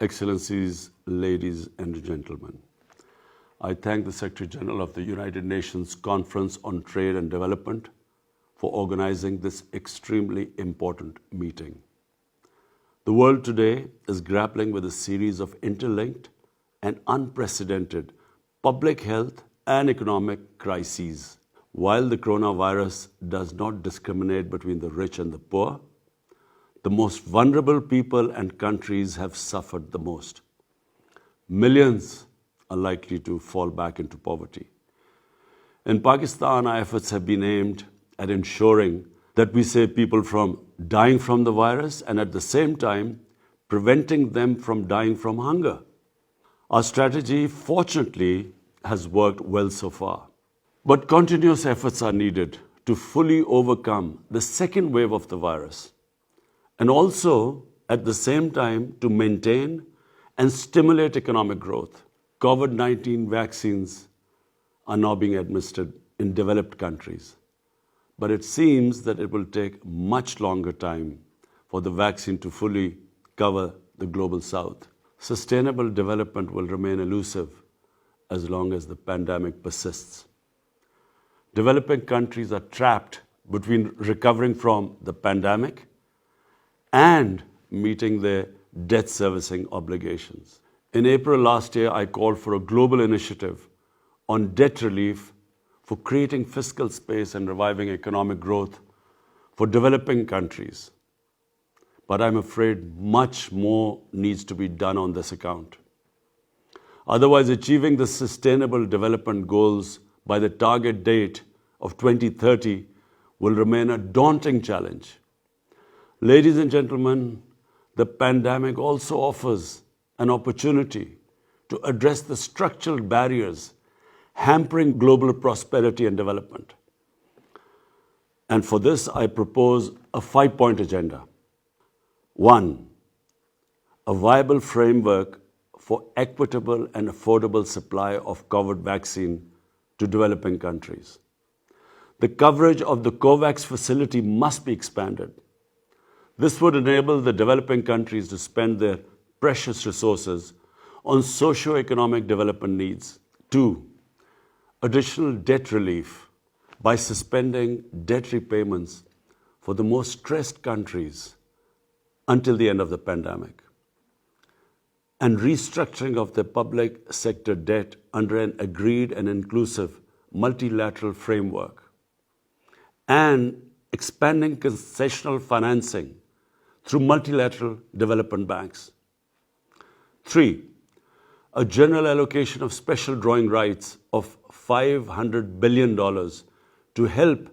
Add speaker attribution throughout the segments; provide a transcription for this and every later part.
Speaker 1: Excellencies, ladies and gentlemen, I thank the Secretary General of the United Nations Conference on Trade and Development for organizing this extremely important meeting. The world today is grappling with a series of interlinked and unprecedented public health and economic crises. While the coronavirus does not discriminate between the rich and the poor, the most vulnerable people and countries have suffered the most. Millions are likely to fall back into poverty. In Pakistan, our efforts have been aimed at ensuring that we save people from dying from the virus and at the same time preventing them from dying from hunger. Our strategy, fortunately, has worked well so far. But continuous efforts are needed to fully overcome the second wave of the virus and also at the same time to maintain and stimulate economic growth. COVID-19 vaccines are now being administered in developed countries, but it seems that it will take much longer time for the vaccine to fully cover the global south. Sustainable development will remain elusive as long as the pandemic persists. Developing countries are trapped between recovering from the pandemic and meeting their debt servicing obligations. In April last year, I called for a global initiative on debt relief for creating fiscal space and reviving economic growth for developing countries. But I'm afraid much more needs to be done on this account. Otherwise, achieving the sustainable development goals by the target date of 2030 will remain a daunting challenge. Ladies and gentlemen, the pandemic also offers an opportunity to address the structural barriers hampering global prosperity and development. And for this, I propose a 5-point agenda. 1. A viable framework for equitable and affordable supply of COVID vaccine to developing countries. The coverage of the COVAX facility must be expanded. This would enable the developing countries to spend their precious resources on socio-economic development needs. 2. Additional debt relief by suspending debt repayments for the most stressed countries until the end of the pandemic, and restructuring of the public sector debt under an agreed and inclusive multilateral framework, and expanding concessional financing through multilateral development banks. 3. A general allocation of special drawing rights of $500 billion to help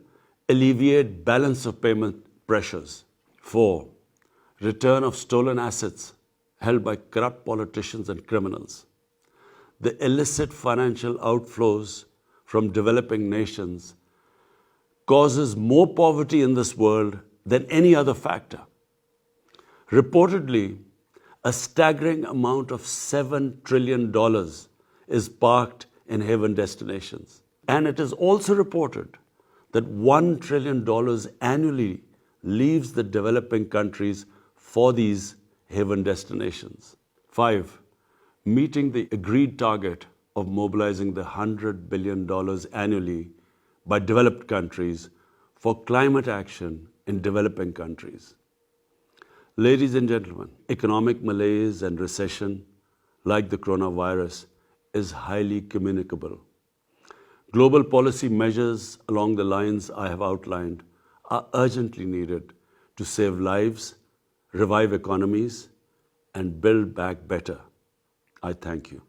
Speaker 1: alleviate balance of payment pressures. 4. Return of stolen assets held by corrupt politicians and criminals. The illicit financial outflows from developing nations causes more poverty in this world than any other factor. Reportedly, a staggering amount of $7 trillion is parked in haven destinations. And it is also reported that $1 trillion annually leaves the developing countries for these haven destinations. 5. Meeting the agreed target of mobilizing the $100 billion annually by developed countries for climate action in developing countries. Ladies and gentlemen, economic malaise and recession, like the coronavirus, is highly communicable. Global policy measures along the lines I have outlined are urgently needed to save lives, revive economies, and build back better. I thank you.